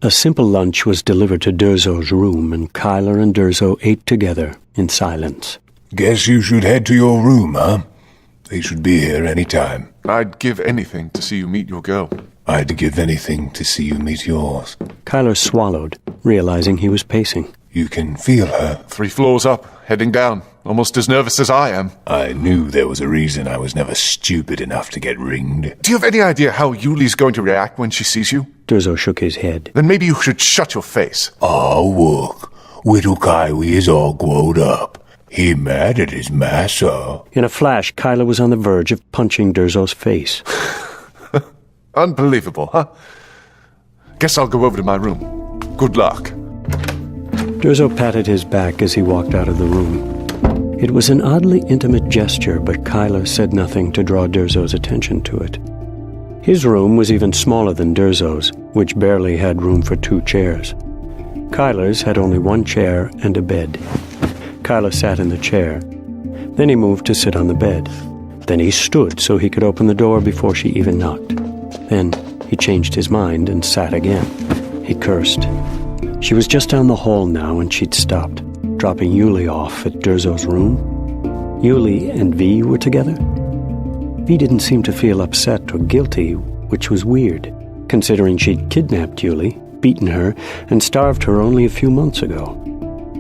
A simple lunch was delivered to Durzo's room, and Kyler and Durzo ate together in silence. Guess you should head to your room, huh? They should be here any time. I'd give anything to see you meet your girl. I'd give anything to see you meet yours. Kyler swallowed, realizing he was pacing. You can feel her. 3 floors up, heading down. Almost as nervous as I am. I knew there was a reason I was never stupid enough to get ringed. Do you have any idea how Yuli's going to react when she sees you? Durzo shook his head. Then maybe you should shut your face. Oh, look. Little Kaiwi is all glowed up. He mad at his massa. In a flash, Kyler was on the verge of punching Durzo's face. Unbelievable, huh? Guess I'll go over to my room. Good luck. Durzo patted his back as he walked out of the room. It was an oddly intimate gesture, but Kyler said nothing to draw Durzo's attention to it. His room was even smaller than Durzo's, which barely had room for 2 chairs. Kyler's had only 1 chair and a bed. Kyler sat in the chair. Then he moved to sit on the bed. Then he stood so he could open the door before she even knocked. Then he changed his mind and sat again. He cursed. She was just down the hall now, and she'd stopped, dropping Yuli off at Durzo's room. Yuli and V were together? V didn't seem to feel upset or guilty, which was weird, considering she'd kidnapped Yuli, beaten her, and starved her only a few months ago.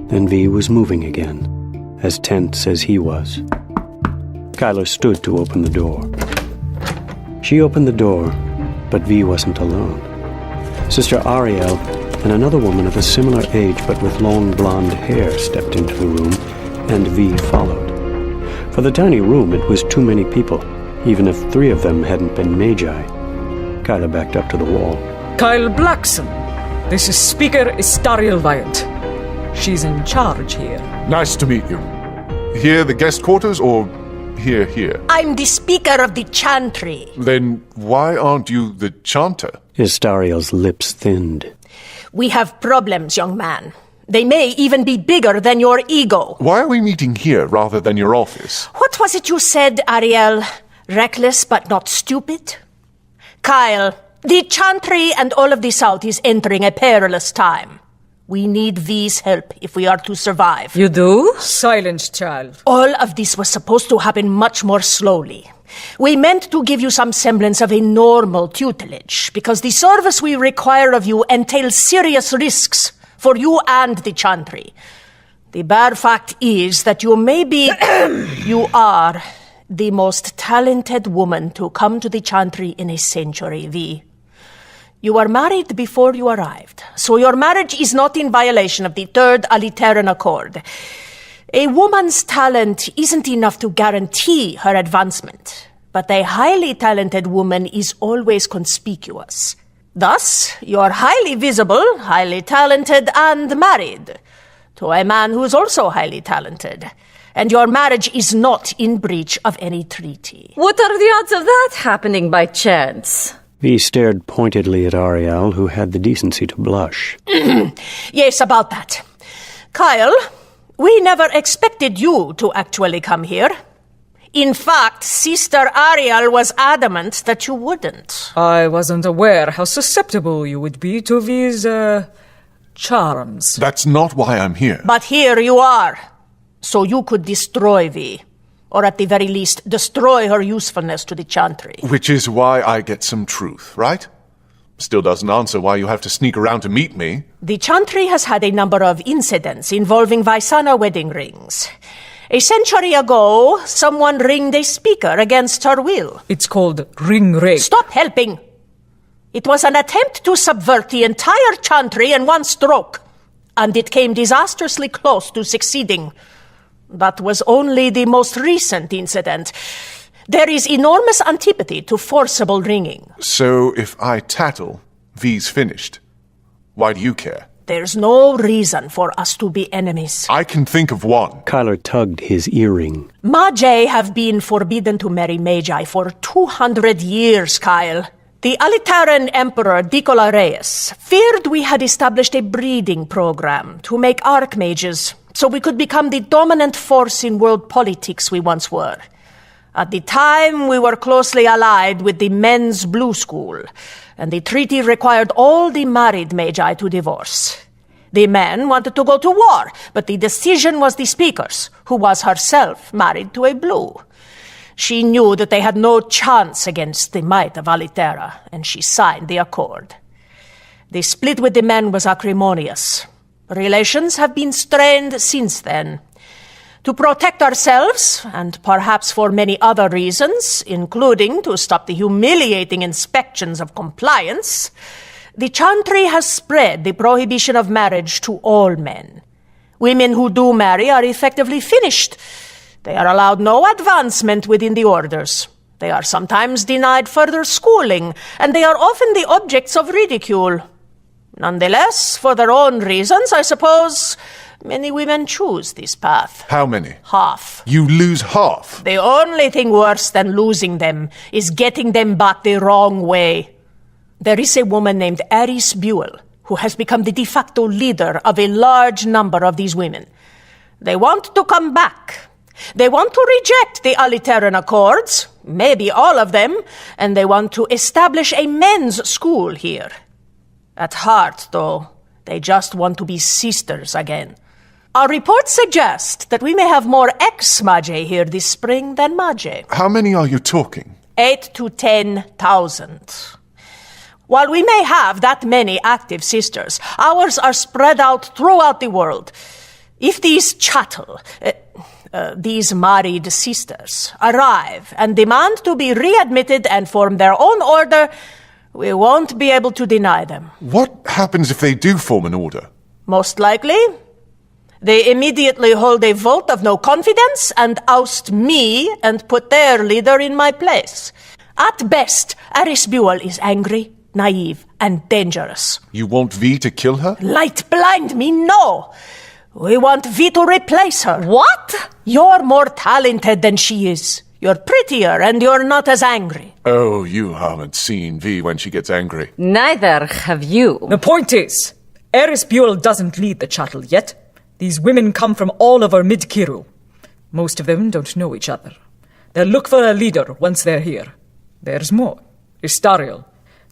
Then V was moving again, as tense as he was. Kyler stood to open the door. She opened the door, but V wasn't alone. Sister Ariel and another woman of a similar age but with long blonde hair stepped into the room, and V followed. For the tiny room, it was too many people, even if 3 of them hadn't been magi. Kyler backed up to the wall. Kyle Blackson, this is Speaker Istariel Vyant. She's in charge here. Nice to meet you. Here the guest quarters, or here? I'm the Speaker of the Chantry. Then why aren't you the chanter? Istariel's lips thinned. We have problems, young man. They may even be bigger than your ego. Why are we meeting here rather than your office? What was it you said, Ariel? Reckless but not stupid? Kyle, the Chantry and all of the South is entering a perilous time. We need V's help if we are to survive. You do? Silence, child. All of this was supposed to happen much more slowly. We meant to give you some semblance of a normal tutelage, because the service we require of you entails serious risks for you and the Chantry. The bad fact is that you are the most talented woman to come to the Chantry in a century, V. You were married before you arrived, so your marriage is not in violation of the Third Aliteran Accord. A woman's talent isn't enough to guarantee her advancement, but a highly talented woman is always conspicuous. Thus, you're highly visible, highly talented, and married to a man who's also highly talented. And your marriage is not in breach of any treaty. What are the odds of that happening by chance? V stared pointedly at Ariel, who had the decency to blush. Yes, about that. Kyle, we never expected you to actually come here. In fact, Sister Ariel was adamant that you wouldn't. I wasn't aware how susceptible you would be to these, charms. That's not why I'm here. But here you are, so you could destroy V. Or at the very least, destroy her usefulness to the Chantry. Which is why I get some truth, right? Still doesn't answer why you have to sneak around to meet me. The Chantry has had a number of incidents involving Vaisana wedding rings. A century ago, someone ringed a speaker against her will. It's called ring rape. Stop helping! It was an attempt to subvert the entire Chantry in one stroke, and it came disastrously close to succeeding. That was only the most recent incident. There is enormous antipathy to forcible ringing. So if I tattle, V's finished. Why do you care? There's no reason for us to be enemies. I can think of one. Kyler tugged his earring. Magi have been forbidden to marry Magi for 200 years, Kyle. The Alitaran Emperor Dicola Reyes feared we had established a breeding program to make archmages, so we could become the dominant force in world politics we once were. At the time, we were closely allied with the men's blue school, and the treaty required all the married magi to divorce. The men wanted to go to war, but the decision was the speaker's, who was herself married to a blue. She knew that they had no chance against the might of Alitera, and she signed the accord. The split with the men was acrimonious. Relations have been strained since then. To protect ourselves, and perhaps for many other reasons, including to stop the humiliating inspections of compliance, the Chantry has spread the prohibition of marriage to all men. Women who do marry are effectively finished. They are allowed no advancement within the orders. They are sometimes denied further schooling, and they are often the objects of ridicule. Nonetheless, for their own reasons, I suppose, many women choose this path. How many? Half. You lose half. The only thing worse than losing them is getting them back the wrong way. There is a woman named Eris Buell who has become the de facto leader of a large number of these women. They want to come back. They want to reject the Aliteran Accords, maybe all of them, and they want to establish a men's school here. At heart, though, they just want to be sisters again. Our reports suggest that we may have more ex-Magi here this spring than Magi. How many are you talking? 8,000 to 10,000. While we may have that many active sisters, ours are spread out throughout the world. If these these married sisters, arrive and demand to be readmitted and form their own order, we won't be able to deny them. What happens if they do form an order? Most likely, they immediately hold a vote of no confidence and oust me and put their leader in my place. At best, Eris Buell is angry, naive, and dangerous. You want V to kill her? Light blind me, no! We want V to replace her. What? You're more talented than she is. You're prettier and you're not as angry. Oh, you haven't seen V when she gets angry. Neither have you. The point is, Eris Buell doesn't lead the chattel yet. These women come from all over Mid-Kiru. Most of them don't know each other. They'll look for a leader once they're here. There's more. Istariel.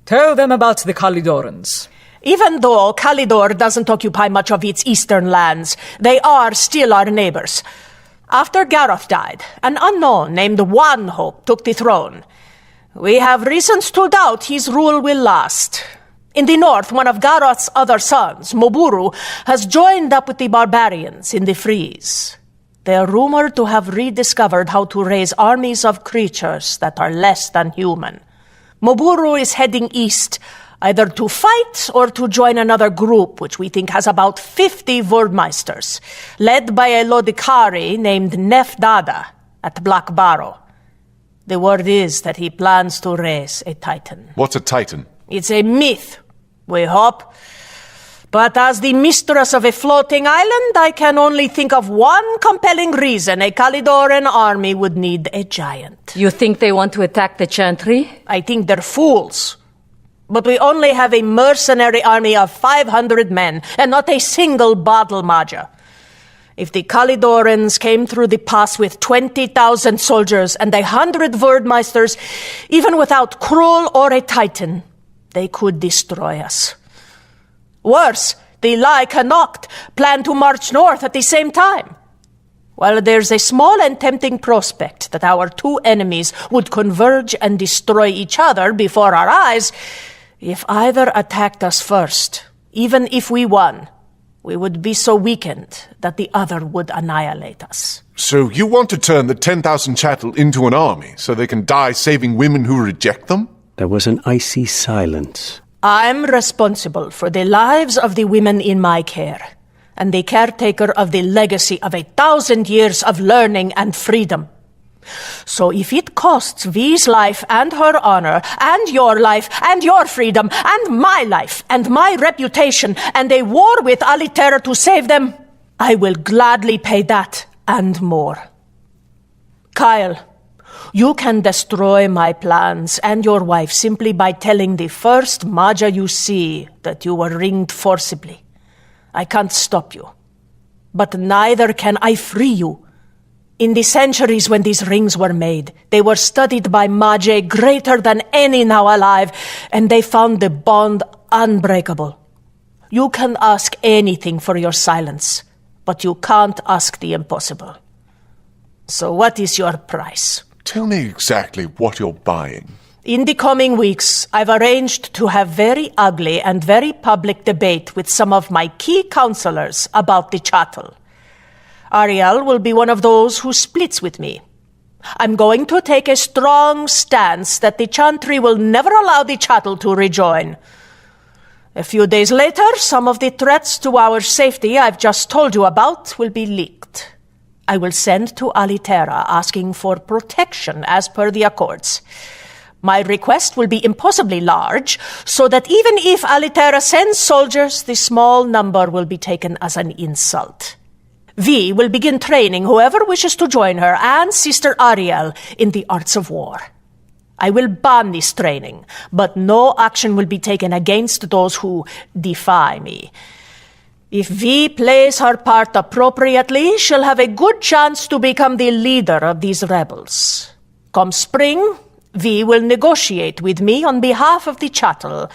Tell them about the Kalidorans. Even though Kalidor doesn't occupy much of its eastern lands, they are still our neighbors. After Garroth died, an unknown named Wanhope took the throne. We have reasons to doubt his rule will last. In the north, one of Garroth's other sons, Moburu, has joined up with the barbarians in the Freeze. They are rumored to have rediscovered how to raise armies of creatures that are less than human. Moburu is heading east, either to fight or to join another group, which we think has about 50 Wordmeisters, led by a Lodikari named Nefdada at Black Barrow. The word is that he plans to raise a Titan. What's a Titan? It's a myth, we hope. But as the mistress of a floating island, I can only think of one compelling reason a Kalidoran army would need a giant. You think they want to attack the Chantry? I think they're fools. But we only have a mercenary army of 500 men, and not a single battle Maja. If the Kalidorans came through the pass with 20,000 soldiers and 100 Wordmeisters, even without Krull or a Titan, they could destroy us. Worse, the Lai Connacht plan to march north at the same time. While there's a small and tempting prospect that our two enemies would converge and destroy each other before our eyes, if either attacked us first, even if we won, we would be so weakened that the other would annihilate us. So you want to turn the 10,000 chattel into an army so they can die saving women who reject them? There was an icy silence. I'm responsible for the lives of the women in my care, and the caretaker of the legacy of 1,000 years of learning and freedom. So if it costs V's life and her honor, and your life and your freedom, and my life and my reputation, and a war with Alitera to save them, I will gladly pay that and more. Kyle, you can destroy my plans and your wife simply by telling the first Maja you see that you were ringed forcibly. I can't stop you, but neither can I free you. In the centuries when these rings were made, they were studied by Magi greater than any now alive, and they found the bond unbreakable. You can ask anything for your silence, but you can't ask the impossible. So what is your price? Tell me exactly what you're buying. In the coming weeks, I've arranged to have very ugly and very public debate with some of my key counselors about the chattel. Ariel will be one of those who splits with me. I'm going to take a strong stance that the Chantry will never allow the chattel to rejoin. A few days later, some of the threats to our safety I've just told you about will be leaked. I will send to Alitera asking for protection as per the accords. My request will be impossibly large, so that even if Alitera sends soldiers, the small number will be taken as an insult. V will begin training whoever wishes to join her and Sister Ariel in the arts of war. I will ban this training, but no action will be taken against those who defy me. If V plays her part appropriately, she'll have a good chance to become the leader of these rebels. Come spring, V will negotiate with me on behalf of the chattel.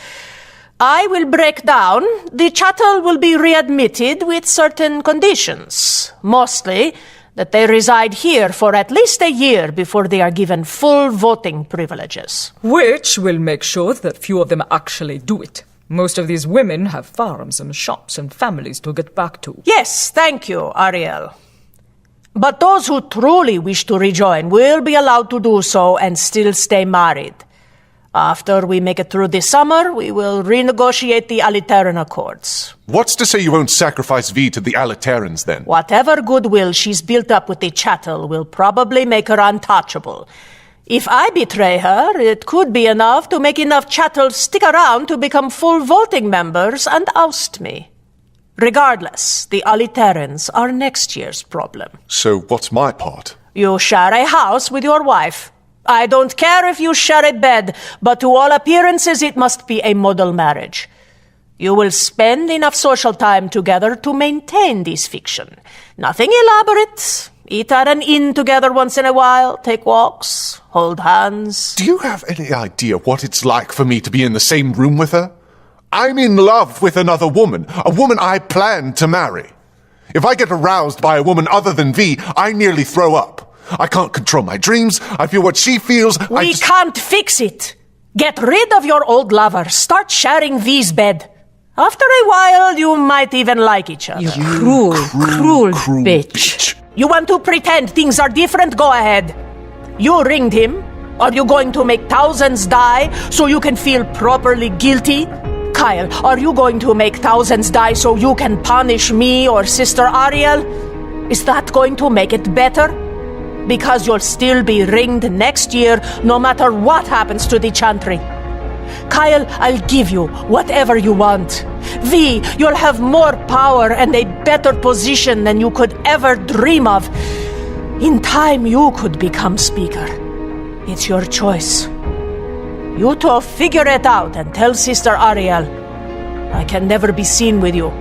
I will break down. The chattel will be readmitted with certain conditions. Mostly that they reside here for at least a year before they are given full voting privileges. Which will make sure that few of them actually do it. Most of these women have farms and shops and families to get back to. Yes, thank you, Ariel. But those who truly wish to rejoin will be allowed to do so and still stay married. After we make it through this summer, we will renegotiate the Aliteran Accords. What's to say you won't sacrifice V to the Aliterans, then? Whatever goodwill she's built up with the chattel will probably make her untouchable. If I betray her, it could be enough to make enough chattels stick around to become full voting members and oust me. Regardless, the Aliterans are next year's problem. So what's my part? You share a house with your wife. I don't care if you share a bed, but to all appearances it must be a model marriage. You will spend enough social time together to maintain this fiction. Nothing elaborate. Eat at an inn together once in a while, take walks, hold hands. Do you have any idea what it's like for me to be in the same room with her? I'm in love with another woman, a woman I plan to marry. If I get aroused by a woman other than V, I nearly throw up. I can't control my dreams. I feel what she feels. We can't fix it. Get rid of your old lover. Start sharing V's bed. After a while, you might even like each other. You cruel bitch. You want to pretend things are different? Go ahead. You ringed him. Are you going to make thousands die so you can feel properly guilty? Kyle, are you going to make thousands die so you can punish me or Sister Ariel? Is that going to make it better? Because you'll still be ringed next year no matter what happens to the Chantry. Kyle, I'll give you whatever you want. V, you'll have more power and a better position than you could ever dream of. In time, you could become speaker. It's your choice. You two figure it out and tell Sister Ariel. I can never be seen with you.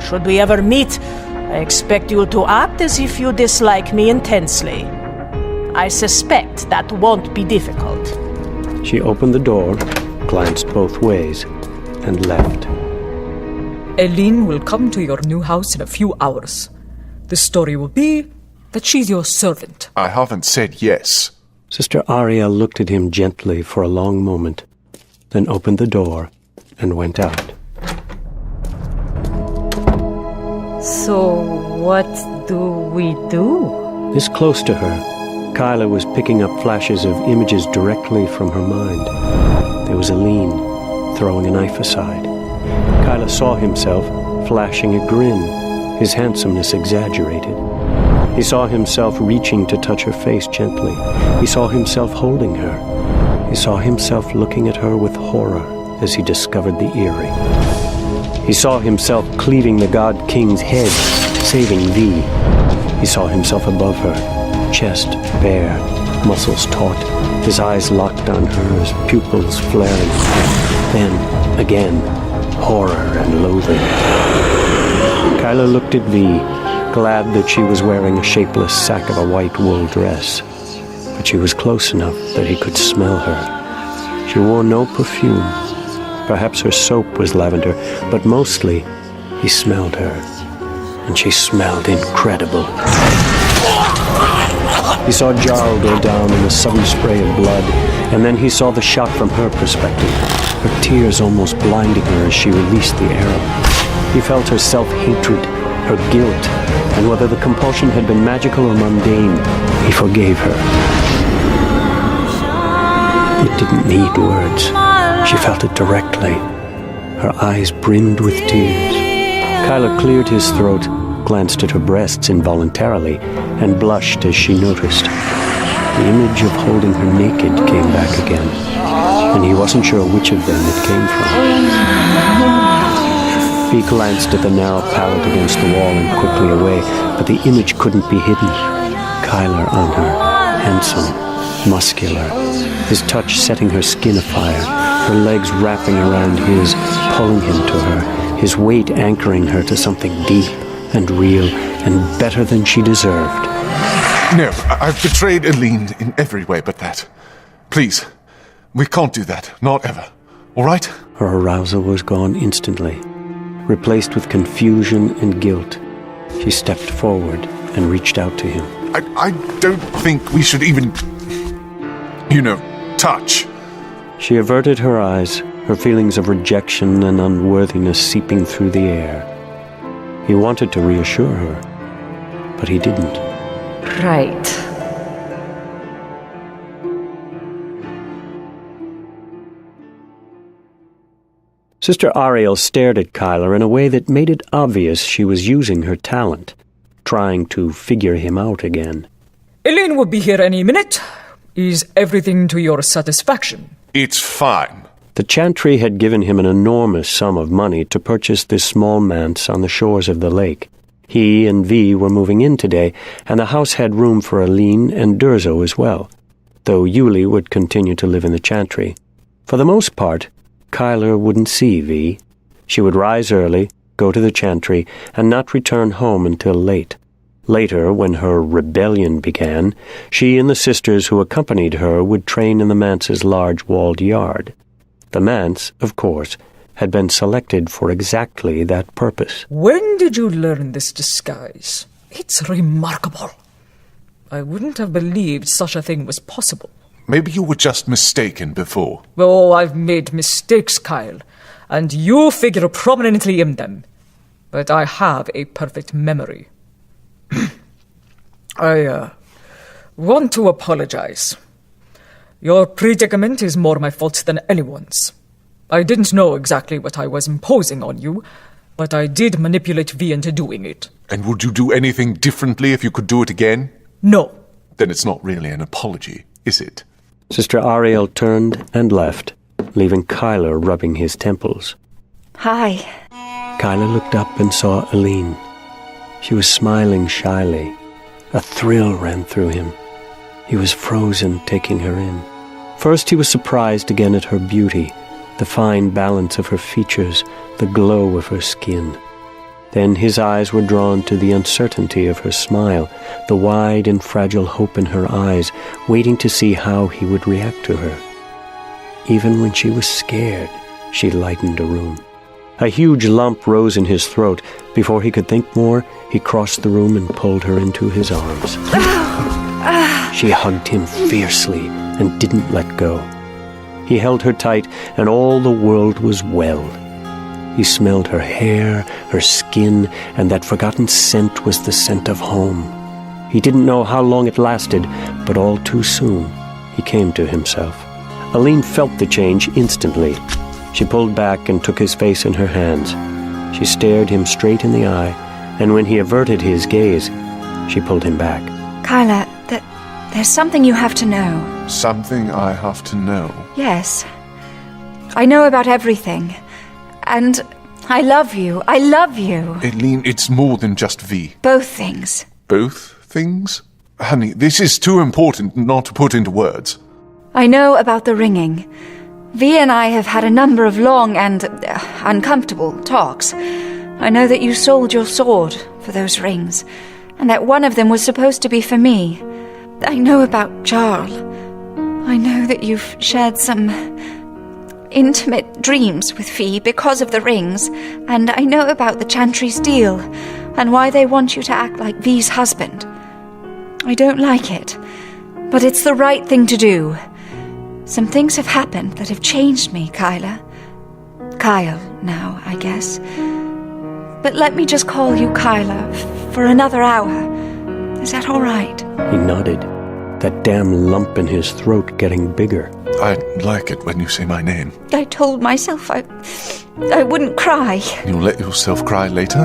Should we ever meet, I expect you to act as if you dislike me intensely. I suspect that won't be difficult. She opened the door, glanced both ways, and left. Eileen will come to your new house in a few hours. The story will be that she's your servant. I haven't said yes. Sister Ariel looked at him gently for a long moment, then opened the door and went out. So, what do we do? This close to her, Kyla was picking up flashes of images directly from her mind. There was Eileen, throwing a knife aside. Kyla saw himself flashing a grin, his handsomeness exaggerated. He saw himself reaching to touch her face gently. He saw himself holding her. He saw himself looking at her with horror as he discovered the earring. He saw himself cleaving the God King's head, saving V. He saw himself above her, chest bare, muscles taut, his eyes locked on hers, pupils flaring. Then, again, horror and loathing. Kyla looked at V, glad that she was wearing a shapeless sack of a white wool dress. But she was close enough that he could smell her. She wore no perfume. Perhaps her soap was lavender, but mostly he smelled her. And she smelled incredible. He saw Jarl go down in a sudden spray of blood, and then he saw the shot from her perspective, her tears almost blinding her as she released the arrow. He felt her self-hatred, her guilt, and whether the compulsion had been magical or mundane, he forgave her. It didn't need words. She felt it directly. Her eyes brimmed with tears. Kyla cleared his throat, glanced at her breasts involuntarily, and blushed as she noticed. The image of holding her naked came back again, and he wasn't sure which of them it came from. He glanced at the narrow pallet against the wall and quickly away, but the image couldn't be hidden. Kyla on her, handsome, muscular, his touch setting her skin afire, her legs wrapping around his, pulling him to her, his weight anchoring her to something deep and real and better than she deserved. No, I've betrayed Aline in every way but that. Please, we can't do that. Not ever. All right? Her arousal was gone instantly, replaced with confusion and guilt. She stepped forward and reached out to him. I don't think we should even, touch. She averted her eyes, her feelings of rejection and unworthiness seeping through the air. He wanted to reassure her, but he didn't. Right. Sister Ariel stared at Kyla in a way that made it obvious she was using her talent, trying to figure him out again. Elaine will be here any minute. Is everything to your satisfaction? It's fine. The Chantry had given him an enormous sum of money to purchase this small manse on the shores of the lake. He and Vi were moving in today, and the house had room for Aline and Durzo as well, though Yuli would continue to live in the Chantry. For the most part, Kyla wouldn't see Vi. She would rise early, go to the Chantry, and not return home until late. Later, when her rebellion began, she and the sisters who accompanied her would train in the manse's large walled yard. The manse, of course, had been selected for exactly that purpose. When did you learn this disguise? It's remarkable. I wouldn't have believed such a thing was possible. Maybe you were just mistaken before. Oh, I've made mistakes, Kyle, and you figure prominently in them. But I have a perfect memory. I want to apologize. Your predicament is more my fault than anyone's. I didn't know exactly what I was imposing on you, but I did manipulate Vi into doing it. And would you do anything differently if you could do it again? No. Then it's not really an apology, is it? Sister Ariel turned and left, leaving Kyla rubbing his temples. Hi. Kyla looked up and saw Aline. She was smiling shyly. A thrill ran through him. He was frozen, taking her in. First he was surprised again at her beauty, the fine balance of her features, the glow of her skin. Then his eyes were drawn to the uncertainty of her smile, the wide and fragile hope in her eyes, waiting to see how he would react to her. Even when she was scared, she lightened a room. A huge lump rose in his throat. Before he could think more, he crossed the room and pulled her into his arms. She hugged him fiercely and didn't let go. He held her tight, and all the world was well. He smelled her hair, her skin, and that forgotten scent was the scent of home. He didn't know how long it lasted, but all too soon he came to himself. Aline felt the change instantly. She pulled back and took his face in her hands. She stared him straight in the eye, and when he averted his gaze, she pulled him back. Kyla, there's something you have to know. Something I have to know? Yes. I know about everything. And I love you. I love you. Aline, it's more than just Vi. Both things. Both things? Honey, this is too important not to put into words. I know about the ringing. Vi and I have had a number of long and uncomfortable talks. I know that you sold your sword for those rings, and that one of them was supposed to be for me. I know about Jarl. I know that you've shared some intimate dreams with Fee because of the rings, and I know about the Chantry's deal, and why they want you to act like V's husband. I don't like it, but it's the right thing to do. Some things have happened that have changed me, Kyla. Kyle now, I guess. But let me just call you Kyla for another hour. Is that all right? He nodded, that damn lump in his throat getting bigger. I like it when you say my name. I told myself I wouldn't cry. You'll let yourself cry later?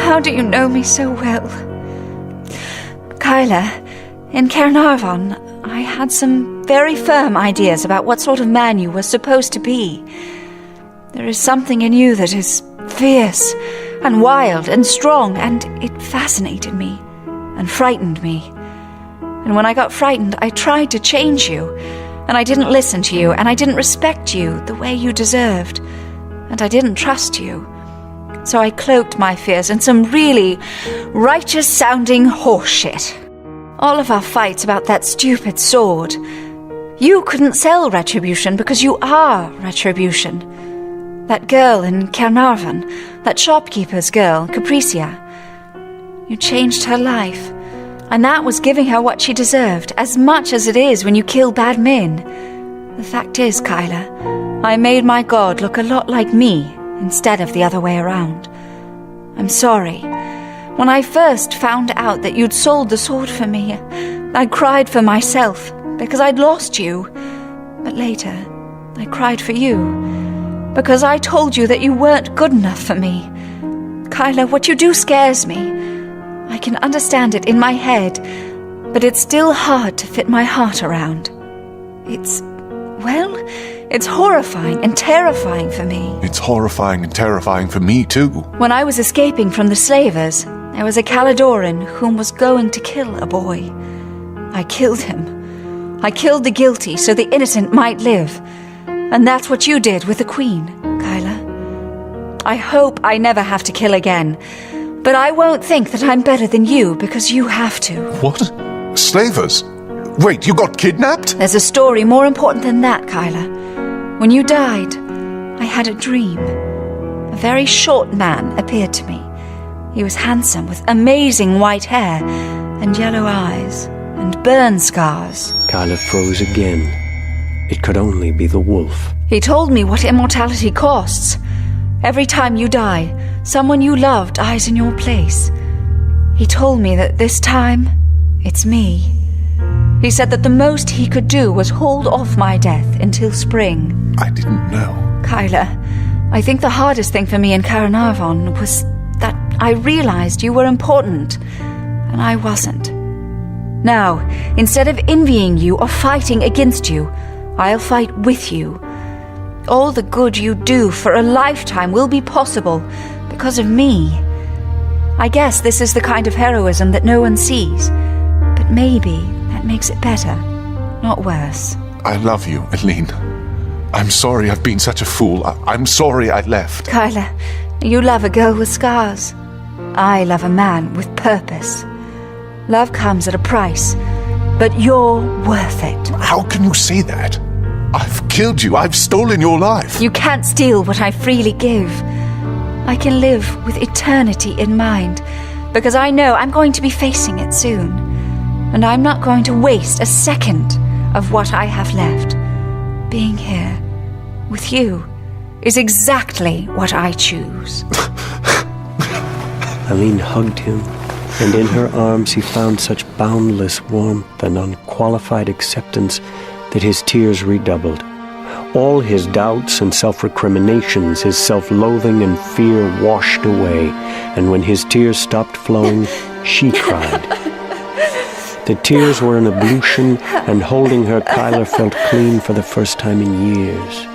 How do you know me so well? Kyla, in Caernarvon, I had some very firm ideas about what sort of man you were supposed to be. There is something in you that is fierce and wild and strong, and it fascinated me and frightened me. And when I got frightened, I tried to change you, and I didn't listen to you, and I didn't respect you the way you deserved, and I didn't trust you. So I cloaked my fears in some really righteous-sounding horseshit. All of our fights about that stupid sword. You couldn't sell Retribution because you are Retribution. That girl in Caernarvon, that shopkeeper's girl, Capricia. You changed her life, and that was giving her what she deserved, as much as it is when you kill bad men. The fact is, Kyla, I made my god look a lot like me instead of the other way around. I'm sorry. When I first found out that you'd sold the sword for me, I cried for myself because I'd lost you. But later, I cried for you because I told you that you weren't good enough for me. Kyla, what you do scares me. I can understand it in my head, but it's still hard to fit my heart around. It's horrifying and terrifying for me. It's horrifying and terrifying for me, too. When I was escaping from the slavers, there was a Caladoran whom was going to kill a boy. I killed him. I killed the guilty so the innocent might live. And that's what you did with the Queen, Kyla. I hope I never have to kill again, but I won't think that I'm better than you because you have to. What? Slavers? Wait, you got kidnapped? There's a story more important than that, Kyla. When you died, I had a dream. A very short man appeared to me. He was handsome, with amazing white hair and yellow eyes and burn scars. Kyla froze again. It could only be the wolf. He told me what immortality costs. Every time you die, someone you love dies in your place. He told me that this time, it's me. He said that the most he could do was hold off my death until spring. I didn't know. Kyla, I think the hardest thing for me in Caernarvon was that I realized you were important, and I wasn't. Now, instead of envying you or fighting against you, I'll fight with you. All the good you do for a lifetime will be possible because of me. I guess this is the kind of heroism that no one sees, but maybe that makes it better, not worse. I love you, Aline. I'm sorry I've been such a fool. I'm sorry I left. Kyla, you love a girl with scars. I love a man with purpose. Love comes at a price, but you're worth it. How can you say that? I've killed you. I've stolen your life. You can't steal what I freely give. I can live with eternity in mind, because I know I'm going to be facing it soon. And I'm not going to waste a second of what I have left. Being here with you is exactly what I choose. Aline hugged him, and in her arms he found such boundless warmth and unqualified acceptance that his tears redoubled. All his doubts and self-recriminations, his self-loathing and fear washed away, and when his tears stopped flowing, she cried. The tears were an ablution, and holding her, Kyla felt clean for the first time in years.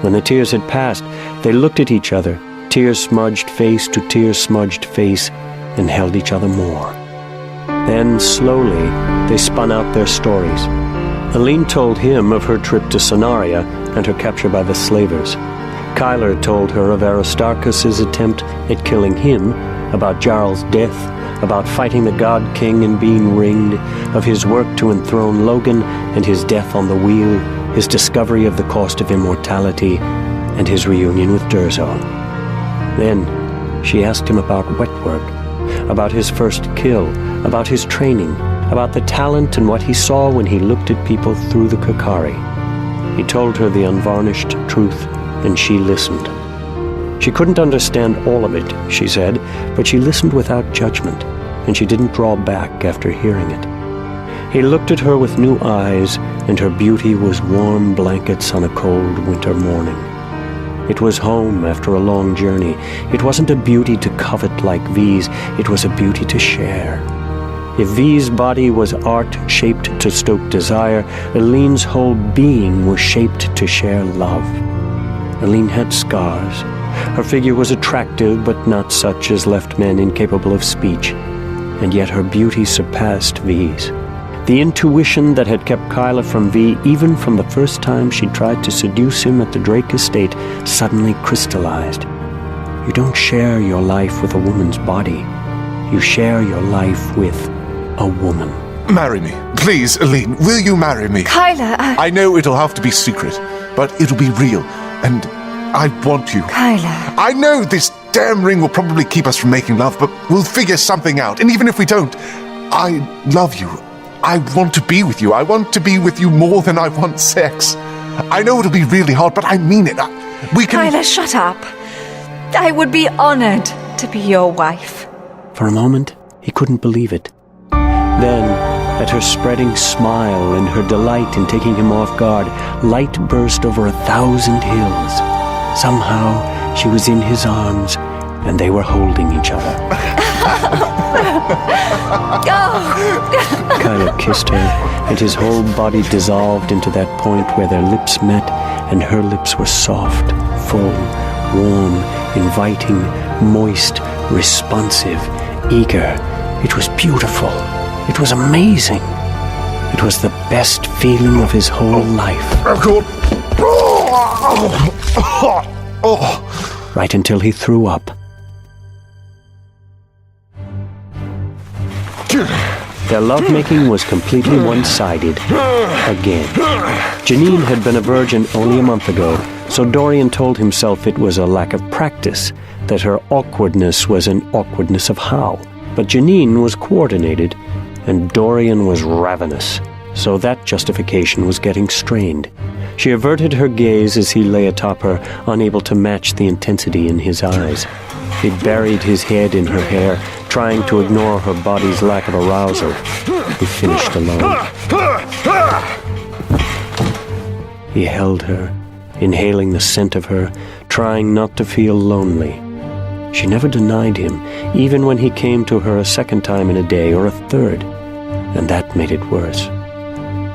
When the tears had passed, they looked at each other, tear-smudged face to tear-smudged face, and held each other more. Then, slowly, they spun out their stories. Aline told him of her trip to Sonaria and her capture by the slavers. Kyler told her of Aristarchus's attempt at killing him, about Jarl's death, about fighting the God King and being ringed, of his work to enthrone Logan and his death on the wheel, his discovery of the cost of immortality, and his reunion with Durzo. Then she asked him about wet work, about his first kill, about his training, about the talent and what he saw when he looked at people through the Kakari. He told her the unvarnished truth, and she listened. She couldn't understand all of it, she said, but she listened without judgment, and she didn't draw back after hearing it. He looked at her with new eyes, and her beauty was warm blankets on a cold winter morning. It was home after a long journey. It wasn't a beauty to covet like V's, it was a beauty to share. If V's body was art shaped to stoke desire, Elene's whole being was shaped to share love. Elene had scars. Her figure was attractive, but not such as left men incapable of speech. And yet her beauty surpassed V's. The intuition that had kept Kyla from V, even from the first time she tried to seduce him at the Drake estate, suddenly crystallized. You don't share your life with a woman's body. You share your life with a woman. Marry me. Please, Elene, will you marry me? Kyla, I know it'll have to be secret, but it'll be real, and I want you. Kyla. I know this damn ring will probably keep us from making love, but we'll figure something out. And even if we don't, I love you. I want to be with you. I want to be with you more than I want sex. I know it'll be really hard, but I mean it. We can... Kyla, shut up. I would be honored to be your wife. For a moment, he couldn't believe it. Then, at her spreading smile and her delight in taking him off guard, light burst over 1,000 hills. Somehow, she was in his arms, and they were holding each other. Kyla kissed her, and his whole body dissolved into that point where their lips met, and her lips were soft, full, warm, inviting, moist, responsive, eager. It was beautiful. It was amazing. It was the best feeling of his whole life. Right until he threw up. Their lovemaking was completely one-sided. Again. Janine had been a virgin only a month ago, so Dorian told himself it was a lack of practice, that her awkwardness was an awkwardness of how. But Janine was coordinated, and Dorian was ravenous, so that justification was getting strained. She averted her gaze as he lay atop her, unable to match the intensity in his eyes. He buried his head in her hair, trying to ignore her body's lack of arousal. He finished alone. He held her, inhaling the scent of her, trying not to feel lonely. She never denied him, even when he came to her a second time in a day or a third, and that made it worse.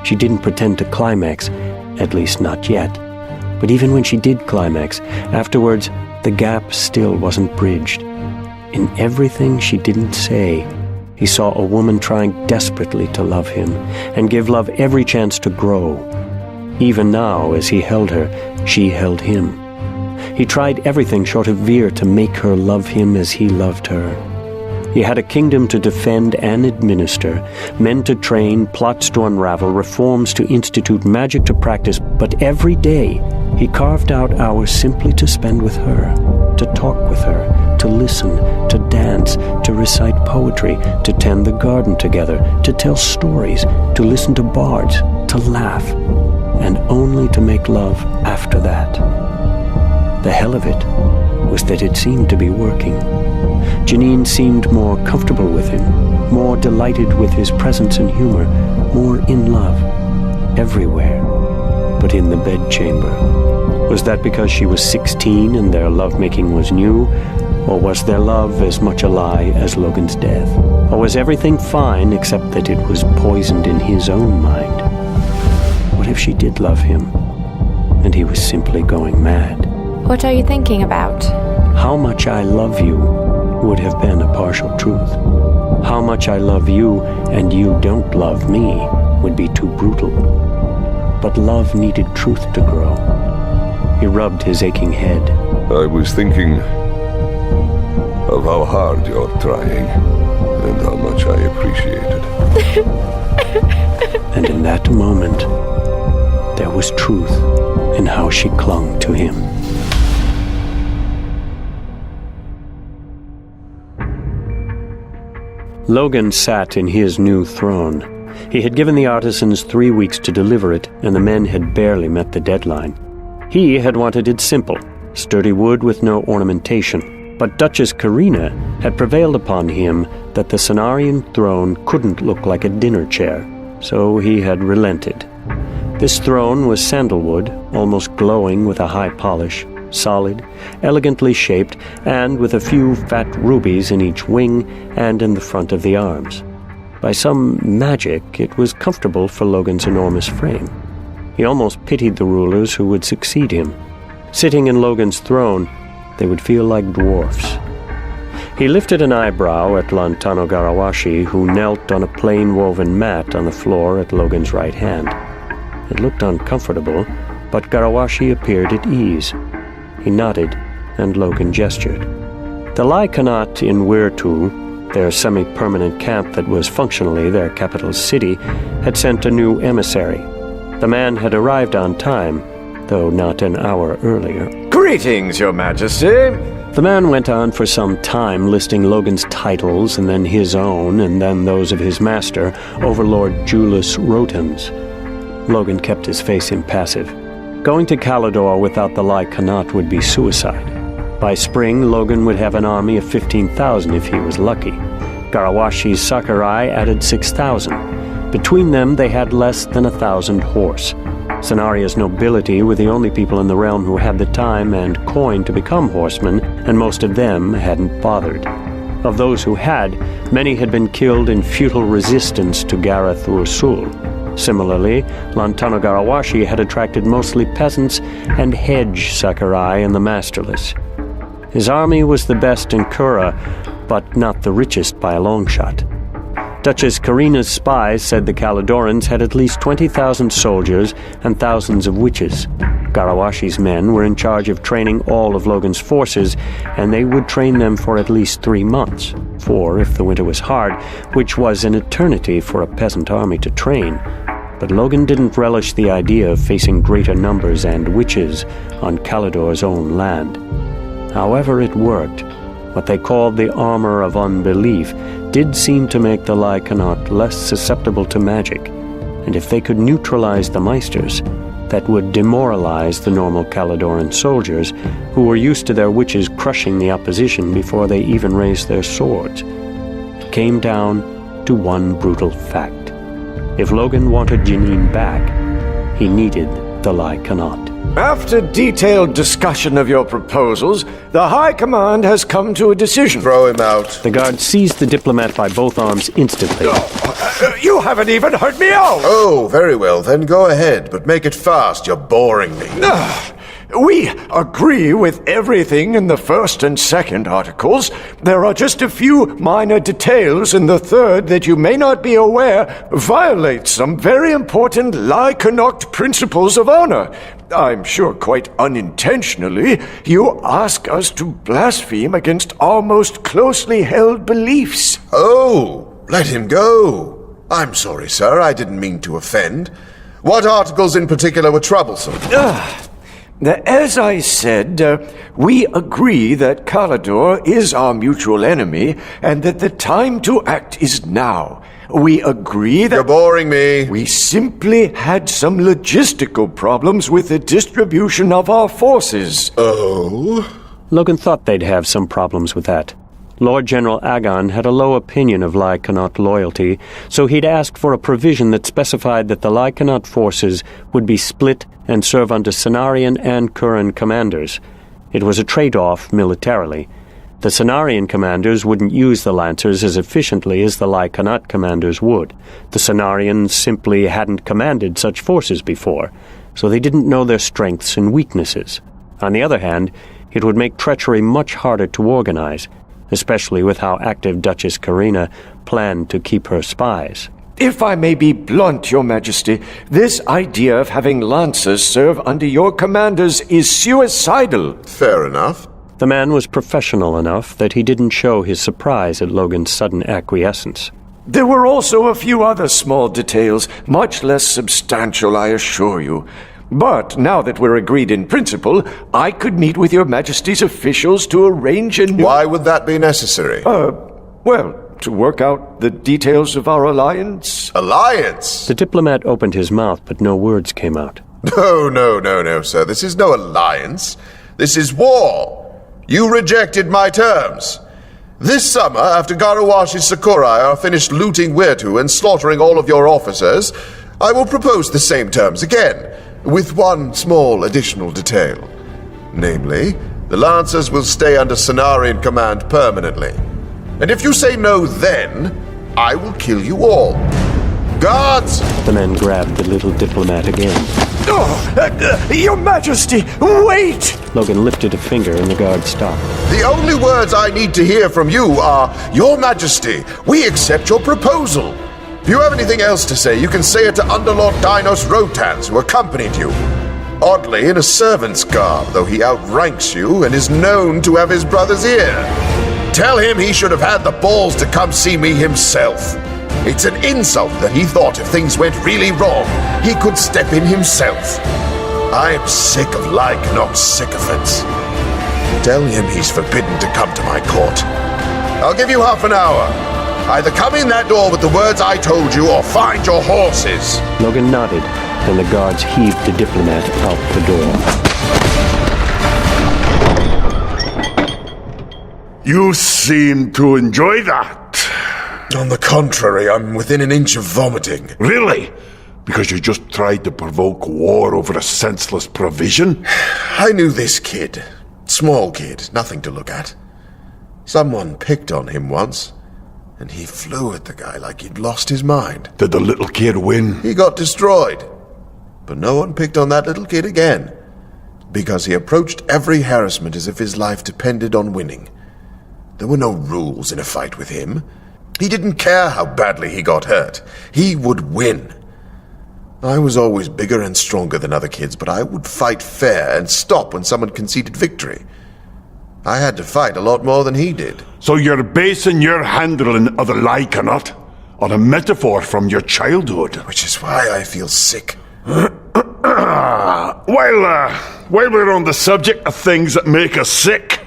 She didn't pretend to climax, at least not yet. But even when she did climax, afterwards, the gap still wasn't bridged. In everything she didn't say, he saw a woman trying desperately to love him and give love every chance to grow. Even now, as he held her, she held him. He tried everything short of Veer to make her love him as he loved her. He had a kingdom to defend and administer, men to train, plots to unravel, reforms to institute, magic to practice, but every day he carved out hours simply to spend with her, to talk with her, to listen, to dance, to recite poetry, to tend the garden together, to tell stories, to listen to bards, to laugh, and only to make love after that. The hell of it was that it seemed to be working. Janine seemed more comfortable with him, more delighted with his presence and humor, more in love, everywhere, but in the bedchamber. Was that because she was 16 and their lovemaking was new? Or was their love as much a lie as Logan's death? Or was everything fine except that it was poisoned in his own mind? What if she did love him, and he was simply going mad? What are you thinking about? How much I love you would have been a partial truth. How much I love you and you don't love me would be too brutal. But love needed truth to grow. He rubbed his aching head. I was thinking of how hard you're trying, and how much I appreciate it. And in that moment, there was truth in how she clung to him. Logan sat in his new throne. He had given the artisans 3 weeks to deliver it, and the men had barely met the deadline. He had wanted it simple, sturdy wood with no ornamentation, but Duchess Karina had prevailed upon him that the Cenarian throne couldn't look like a dinner chair, so he had relented. This throne was sandalwood, almost glowing with a high polish, solid, elegantly shaped, and with a few fat rubies in each wing and in the front of the arms. By some magic, it was comfortable for Logan's enormous frame. He almost pitied the rulers who would succeed him. Sitting in Logan's throne, they would feel like dwarfs. He lifted an eyebrow at Lantano Garawashi, who knelt on a plain woven mat on the floor at Logan's right hand. It looked uncomfortable, but Garawashi appeared at ease. He nodded, and Logan gestured. The Laikanat in Wirtu, their semi-permanent camp that was functionally their capital city, had sent a new emissary. The man had arrived on time, though not an hour earlier. Greetings, Your Majesty. The man went on for some time, listing Logan's titles, and then his own, and then those of his master, Overlord Julius Rotans. Logan kept his face impassive. Going to Kalidor without the Laikanat would be suicide. By spring, Logan would have an army of 15,000 if he was lucky. Garawashi's Sakurai added 6,000. Between them, they had less than 1,000 horse. Cenaria's nobility were the only people in the realm who had the time and coin to become horsemen, and most of them hadn't bothered. Of those who had, many had been killed in futile resistance to Gareth Ursul. Similarly, Lantano Garawashi had attracted mostly peasants and hedge Sakurai and the masterless. His army was the best in Kura, but not the richest by a long shot. Duchess Karina's spies said the Kalidorans had at least 20,000 soldiers and thousands of witches. Garawashi's men were in charge of training all of Logan's forces, and they would train them for at least 3 months, 4 if the winter was hard, which was an eternity for a peasant army to train. But Logan didn't relish the idea of facing greater numbers and witches on Kalidor's own land. However it worked, what they called the armor of unbelief did seem to make the Laikanat less susceptible to magic, and if they could neutralize the Meisters, that would demoralize the normal Kalidoran soldiers, who were used to their witches crushing the opposition before they even raised their swords. It came down to one brutal fact. If Logan wanted Janine back, he needed the Laikanat. After detailed discussion of your proposals, the High Command has come to a decision. Throw him out. The guard seized the diplomat by both arms instantly. You haven't even heard me out! Oh, very well, then go ahead, but make it fast, you're boring me. We agree with everything in the first and second articles. There are just a few minor details in the third that you may not be aware violate some very important Laikanat principles of honor. I'm sure quite unintentionally, you ask us to blaspheme against our most closely held beliefs. Oh, let him go. I'm sorry, sir, I didn't mean to offend. What articles in particular were troublesome? As I said, we agree that Kalidor is our mutual enemy, and that the time to act is now. We agree that... You're boring me. We simply had some logistical problems with the distribution of our forces. Oh? Logan thought they'd have some problems with that. Lord General Agon had a low opinion of Laikanat loyalty, so he'd asked for a provision that specified that the Laikanat forces would be split and serve under Cenarian and Kuran commanders. It was a trade-off militarily. The Cenarian commanders wouldn't use the Lancers as efficiently as the Laikanat commanders would. The Cenarians simply hadn't commanded such forces before, so they didn't know their strengths and weaknesses. On the other hand, it would make treachery much harder to organize, especially with how active Duchess Karina planned to keep her spies. If I may be blunt, Your Majesty, this idea of having lancers serve under your commanders is suicidal. Fair enough. The man was professional enough that he didn't show his surprise at Logan's sudden acquiescence. There were also a few other small details, much less substantial, I assure you. But now that we're agreed in principle, I could meet with Your Majesty's officials to arrange a new... Why would that be necessary? Well, to work out the details of our alliance. Alliance? The diplomat opened his mouth, but no words came out. No, sir. This is no alliance. This is war. You rejected my terms. This summer, after Garawashi's Sakurai are finished looting Weirtu and slaughtering all of your officers, I will propose the same terms again, with one small additional detail. Namely, the Lancers will stay under Cenarian command permanently. And if you say no then, I will kill you all. Guards! The men grabbed the little diplomat again. Your Majesty, wait! Logan lifted a finger and the guard stopped. The only words I need to hear from you are, Your Majesty, we accept your proposal. If you have anything else to say, you can say it to Underlord Dinos Rotans, who accompanied you. Oddly, in a servant's garb, though he outranks you and is known to have his brother's ear. Tell him he should have had the balls to come see me himself. It's an insult that he thought if things went really wrong, he could step in himself. I am sick of Lycanoc's sycophants. Tell him he's forbidden to come to my court. I'll give you half an hour. Either come in that door with the words I told you, or find your horses. Logan nodded, and the guards heaved the diplomat out the door. You seem to enjoy that. On the contrary, I'm within an inch of vomiting. Really? Because you just tried to provoke war over a senseless provision? I knew this kid. Small kid, nothing to look at. Someone picked on him once, and he flew at the guy like he'd lost his mind. Did the little kid win? He got destroyed. But no one picked on that little kid again, because he approached every harassment as if his life depended on winning. There were no rules in a fight with him. He didn't care how badly he got hurt. He would win. I was always bigger and stronger than other kids, but I would fight fair and stop when someone conceded victory. I had to fight a lot more than he did. So you're basing your handling of the Lycanot on a metaphor from your childhood? Which is why I feel sick. While we're on the subject of things that make us sick,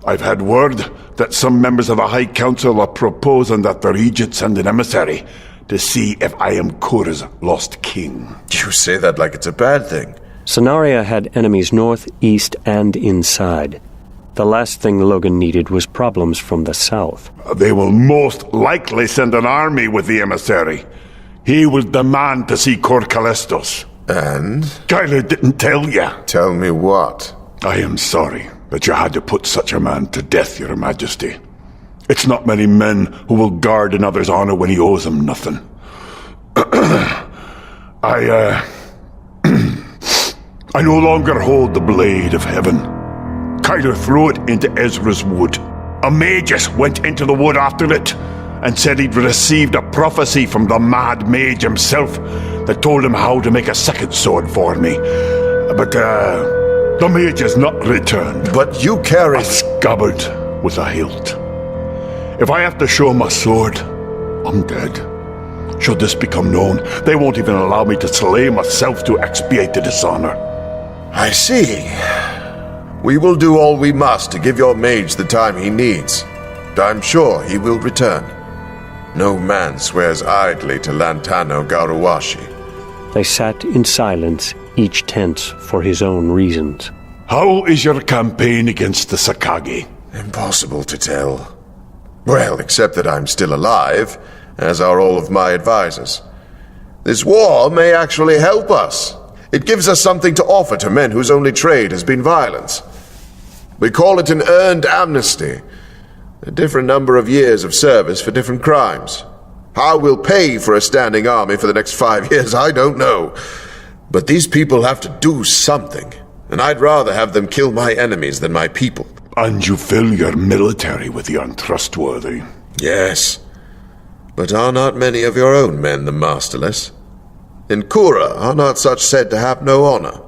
I've had word that some members of the High Council are proposing that the Regent send an emissary to see if I am Kura's lost king. You say that like it's a bad thing. Cenaria had enemies north, east, and inside. The last thing Logan needed was problems from the south. They will most likely send an army with the emissary. He will demand to see Kor Kalestos. And? Kyler didn't tell you. Tell me what? I am sorry that you had to put such a man to death, Your Majesty. It's not many men who will guard another's honor when he owes them nothing. I no longer hold the blade of heaven. Kyler threw it into Ezra's wood. A magus went into the wood after it and said he'd received a prophecy from the mad mage himself that told him how to make a second sword for me. But, the mage has not returned. But you carry... A scabbard with a hilt. If I have to show my sword, I'm dead. Should this become known, they won't even allow me to slay myself to expiate the dishonor. I see. We will do all we must to give your mage the time he needs. I'm sure he will return. No man swears idly to Lantano Garuwashi. They sat in silence, each tense for his own reasons. How is your campaign against the Sakagi? Impossible to tell. Well, except that I'm still alive, as are all of my advisors. This war may actually help us. It gives us something to offer to men whose only trade has been violence. We call it an earned amnesty. A different number of years of service for different crimes. How we'll pay for a standing army for the next 5 years, I don't know. But these people have to do something, and I'd rather have them kill my enemies than my people. And you fill your military with the untrustworthy. Yes. But are not many of your own men the masterless? In Kura are not such said to have no honor?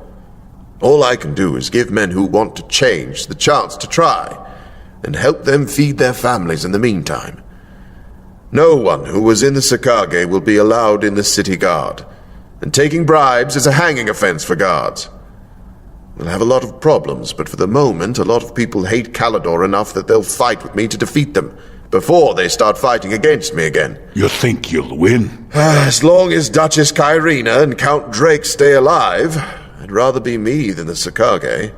All I can do is give men who want to change the chance to try, and help them feed their families in the meantime. No one who was in the Sakage will be allowed in the city guard, and taking bribes is a hanging offense for guards. We'll have a lot of problems, but for the moment, a lot of people hate Kalidor enough that they'll fight with me to defeat them, before they start fighting against me again. You think you'll win? As long as Duchess Kyrina and Count Drake stay alive, I'd rather be me than the Sakage.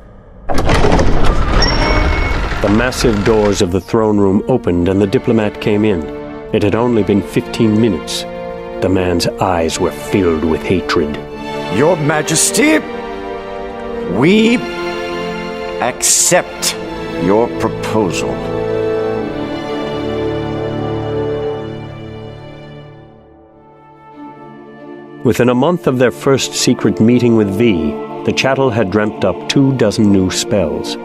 The massive doors of the throne room opened and the diplomat came in. It had only been 15 minutes. The man's eyes were filled with hatred. Your Majesty, we accept your proposal. Within a month of their first secret meeting with V, the chattel had dreamt up 24 new spells.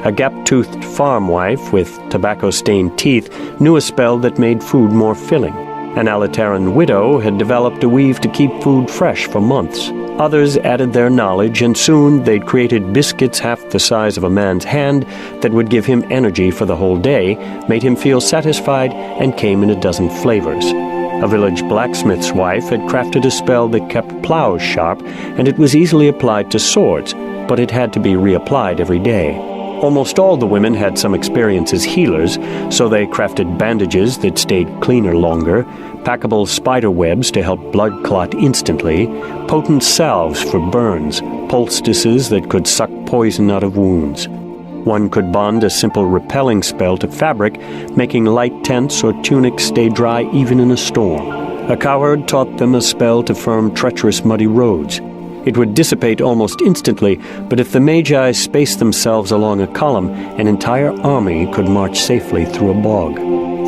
A gap-toothed farm wife with tobacco-stained teeth knew a spell that made food more filling. An Alitaran widow had developed a weave to keep food fresh for months. Others added their knowledge, and soon they'd created biscuits half the size of a man's hand that would give him energy for the whole day, made him feel satisfied, and came in a dozen flavors. A village blacksmith's wife had crafted a spell that kept plows sharp, and it was easily applied to swords, but it had to be reapplied every day. Almost all the women had some experience as healers, so they crafted bandages that stayed cleaner longer, packable spider webs to help blood clot instantly, potent salves for burns, poultices that could suck poison out of wounds. One could bond a simple repelling spell to fabric, making light tents or tunics stay dry even in a storm. A cowherd taught them a spell to firm treacherous muddy roads. It would dissipate almost instantly, but if the magi spaced themselves along a column, an entire army could march safely through a bog.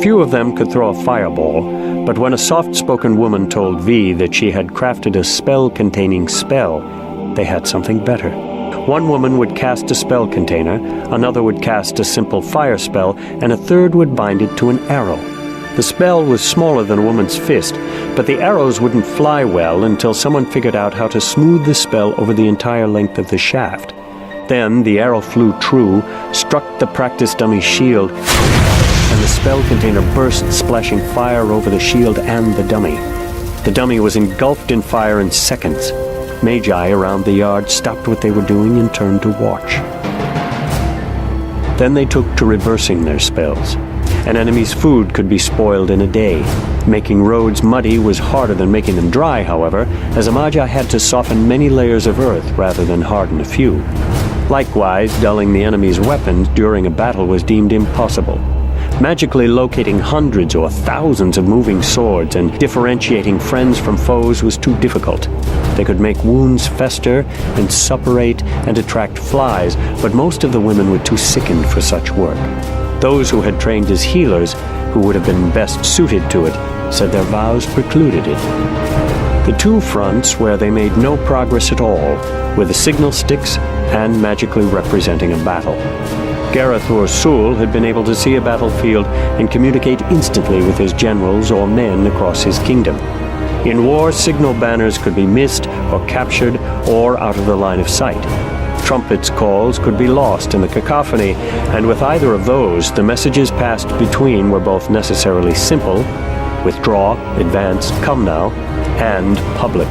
Few of them could throw a fireball, but when a soft-spoken woman told V that she had crafted a spell-containing spell, they had something better. One woman would cast a spell container, another would cast a simple fire spell, and a third would bind it to an arrow. The spell was smaller than a woman's fist, but the arrows wouldn't fly well until someone figured out how to smooth the spell over the entire length of the shaft. Then the arrow flew true, struck the practice dummy's shield, and the spell container burst, splashing fire over the shield and the dummy. The dummy was engulfed in fire in seconds. Magi around the yard stopped what they were doing and turned to watch. Then they took to reversing their spells. An enemy's food could be spoiled in a day. Making roads muddy was harder than making them dry, however, as a Magi had to soften many layers of earth rather than harden a few. Likewise, dulling the enemy's weapons during a battle was deemed impossible. Magically locating hundreds or thousands of moving swords and differentiating friends from foes was too difficult. They could make wounds fester and suppurate and attract flies, but most of the women were too sickened for such work. Those who had trained as healers, who would have been best suited to it, said their vows precluded it. The two fronts where they made no progress at all were the signal sticks and magically representing a battle. Gareth Sul had been able to see a battlefield and communicate instantly with his generals or men across his kingdom. In war, signal banners could be missed or captured or out of the line of sight. Trumpets' calls could be lost in the cacophony, and with either of those, the messages passed between were both necessarily simple, withdraw, advance, come now, and public.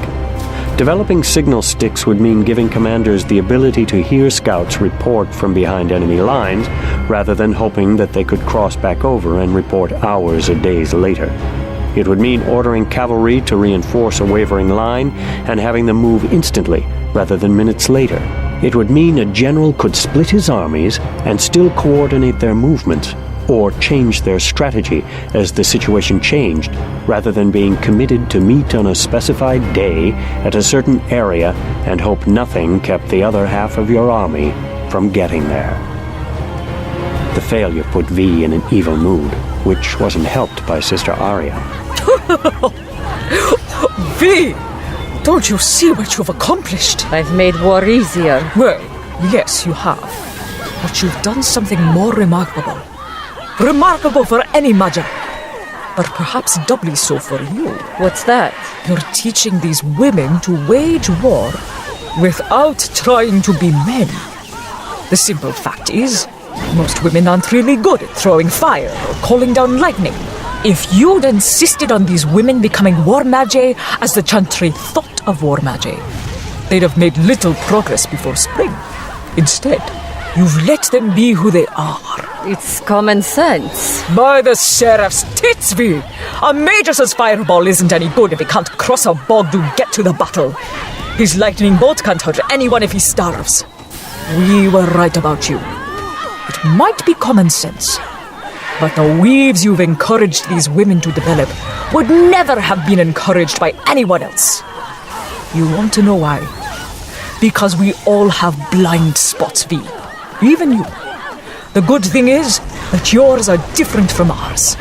Developing signal sticks would mean giving commanders the ability to hear scouts report from behind enemy lines, rather than hoping that they could cross back over and report hours or days later. It would mean ordering cavalry to reinforce a wavering line and having them move instantly, rather than minutes later. It would mean a general could split his armies and still coordinate their movements, or change their strategy as the situation changed, rather than being committed to meet on a specified day at a certain area and hope nothing kept the other half of your army from getting there. The failure put V in an evil mood, which wasn't helped by Sister Arya. V! Don't you see what you've accomplished? I've made war easier. Well, yes, you have. But you've done something more remarkable. Remarkable for any Magi. but perhaps doubly so for you. What's that? You're teaching these women to wage war without trying to be men. The simple fact is, most women aren't really good at throwing fire or calling down lightning. If you'd insisted on these women becoming war magi as the Chantry thought of war magi, they'd have made little progress before spring. Instead, you've let them be who they are. It's common sense. By the Seraph's tits, V! A Magus' fireball isn't any good if he can't cross a bog to get to the battle. His lightning bolt can't hurt anyone if he starves. We were right about you. It might be common sense, but the weaves you've encouraged these women to develop would never have been encouraged by anyone else. You want to know why? Because we all have blind spots, V. Even you. The good thing is that yours are different from ours.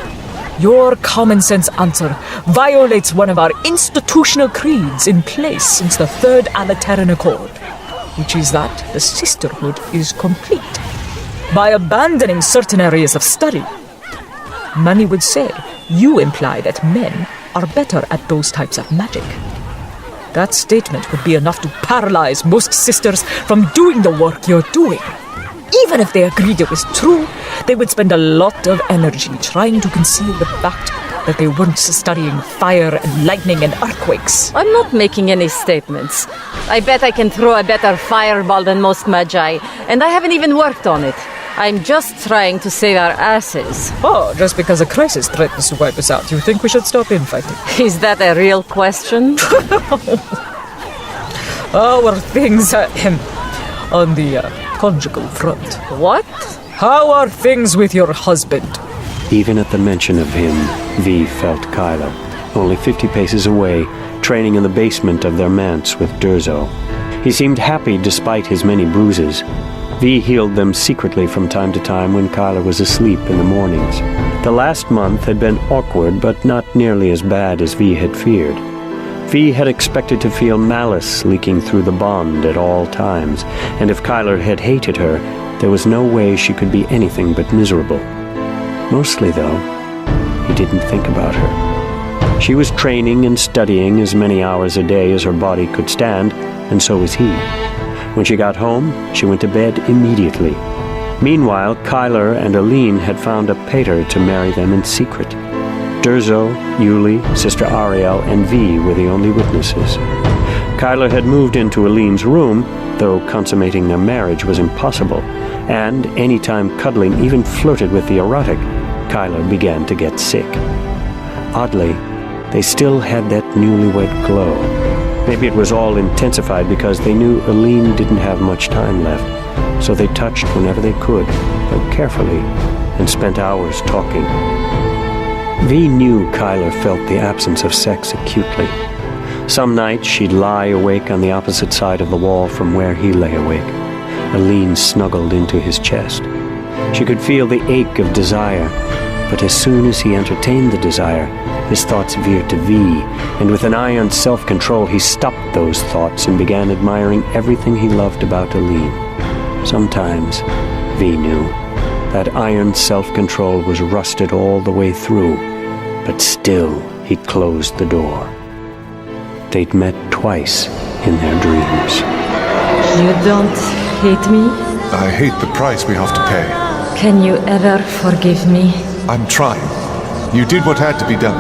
Your common sense answer violates one of our institutional creeds in place since the Third Alateran Accord, which is that the sisterhood is complete. By abandoning certain areas of study, many would say you imply that men are better at those types of magic. That statement would be enough to paralyze most sisters from doing the work you're doing. Even if they agreed it was true, they would spend a lot of energy trying to conceal the fact that they weren't studying fire and lightning and earthquakes. I'm not making any statements. I bet I can throw a better fireball than most magi, and I haven't even worked on it. I'm just trying to save our asses. Oh, just because a crisis threatens to wipe us out, you think we should stop infighting? Is that a real question? How are things on the conjugal front? What? How are things with your husband? Even at the mention of him, V felt Kyla, only 50 paces away, training in the basement of their manse with Durzo. He seemed happy despite his many bruises. V healed them secretly from time to time when Kyla was asleep in the mornings. The last month had been awkward, but not nearly as bad as V had feared. V had expected to feel malice leaking through the bond at all times, and if Kyla had hated her, there was no way she could be anything but miserable. Mostly, though, he didn't think about her. She was training and studying as many hours a day as her body could stand, and so was he. When she got home, she went to bed immediately. Meanwhile, Kyler and Aline had found a pater to marry them in secret. Durzo, Yuli, Sister Ariel, and V were the only witnesses. Kyler had moved into Aline's room, though consummating their marriage was impossible, and any time cuddling even flirted with the erotic, Kyler began to get sick. Oddly, they still had that newlywed glow. Maybe it was all intensified because they knew Aline didn't have much time left, so they touched whenever they could, but carefully, and spent hours talking. V knew Kyler felt the absence of sex acutely. Some nights she'd lie awake on the opposite side of the wall from where he lay awake. Aline snuggled into his chest. She could feel the ache of desire, but as soon as he entertained the desire, his thoughts veered to V, and with an iron self-control he stopped those thoughts and began admiring everything he loved about Aline. Sometimes, V knew, that iron self-control was rusted all the way through, but still he closed the door. They'd met twice in their dreams. You don't hate me? I hate the price we have to pay. Can you ever forgive me? I'm trying. You did what had to be done.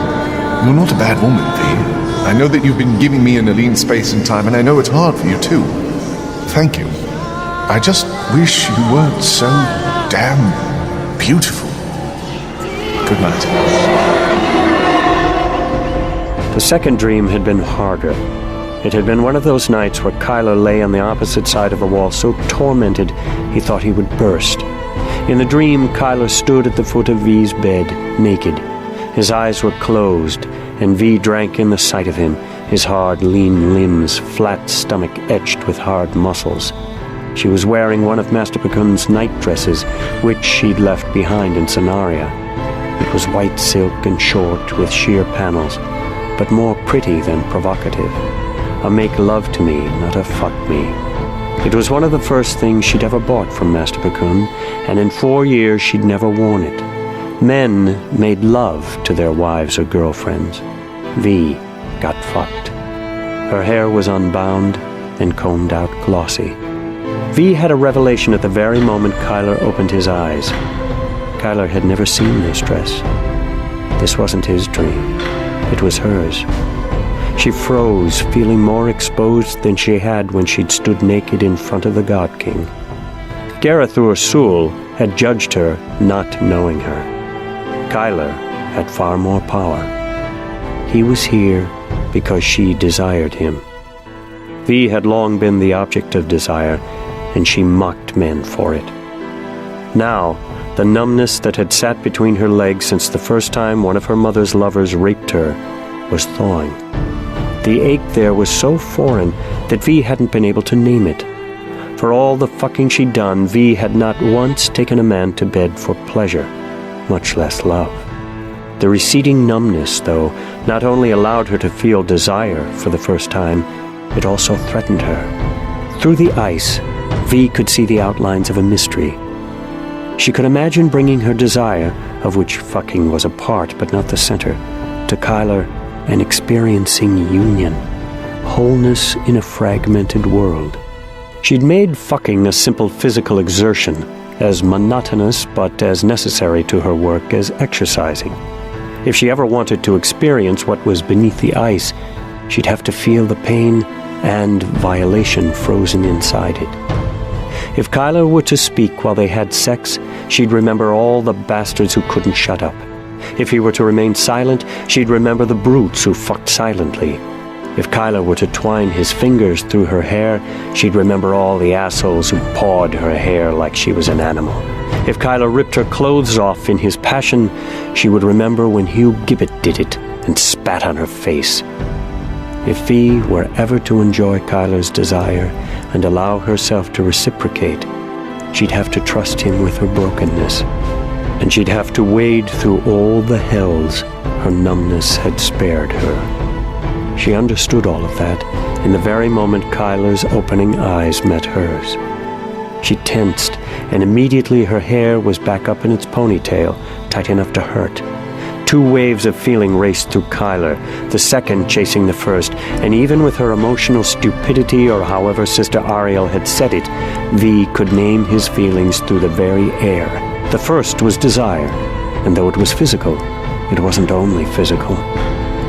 You're not a bad woman, V. I know that you've been giving me and Aline space and time, and I know it's hard for you too. Thank you. I just wish you weren't so damn beautiful. Good night. The second dream had been harder. It had been one of those nights where Kyler lay on the opposite side of the wall so tormented he thought he would burst. In the dream, Kyler stood at the foot of V's bed, naked. His eyes were closed, and V drank in the sight of him, his hard, lean limbs, flat stomach etched with hard muscles. She was wearing one of Master Picun's night dresses, which she'd left behind in Sonaria. It was white silk and short, with sheer panels, but more pretty than provocative. A make love to me, not a fuck me. It was one of the first things she'd ever bought from Master Picun, and in 4 years she'd never worn it. Men made love to their wives or girlfriends. V got fucked. Her hair was unbound and combed out glossy. V had a revelation at the very moment Kyler opened his eyes. Kyler had never seen this dress. This wasn't his dream. It was hers. She froze, feeling more exposed than she had when she'd stood naked in front of the God King. Gareth Ur-Sul had judged her, not knowing her. Kyler had far more power. He was here because she desired him. V had long been the object of desire, and she mocked men for it. Now, the numbness that had sat between her legs since the first time one of her mother's lovers raped her was thawing. The ache there was so foreign that V hadn't been able to name it. For all the fucking she'd done, V had not once taken a man to bed for pleasure, much less love. The receding numbness, though, not only allowed her to feel desire for the first time, it also threatened her. Through the ice, V could see the outlines of a mystery. She could imagine bringing her desire, of which fucking was a part but not the center, to Kyler and experiencing union, wholeness in a fragmented world. She'd made fucking a simple physical exertion, as monotonous but as necessary to her work as exercising. If she ever wanted to experience what was beneath the ice, she'd have to feel the pain and violation frozen inside it. If Kyler were to speak while they had sex, she'd remember all the bastards who couldn't shut up. If he were to remain silent, she'd remember the brutes who fucked silently. If Kyler were to twine his fingers through her hair, she'd remember all the assholes who pawed her hair like she was an animal. If Kyler ripped her clothes off in his passion, she would remember when Hugh Gibbet did it and spat on her face. If V were ever to enjoy Kyler's desire and allow herself to reciprocate, she'd have to trust him with her brokenness, and she'd have to wade through all the hells her numbness had spared her. She understood all of that in the very moment Kyler's opening eyes met hers. She tensed, and immediately her hair was back up in its ponytail, tight enough to hurt. Two waves of feeling raced through Kyler, the second chasing the first, and even with her emotional stupidity, or however Sister Ariel had said it, V could name his feelings through the very air. The first was desire, and though it was physical, it wasn't only physical.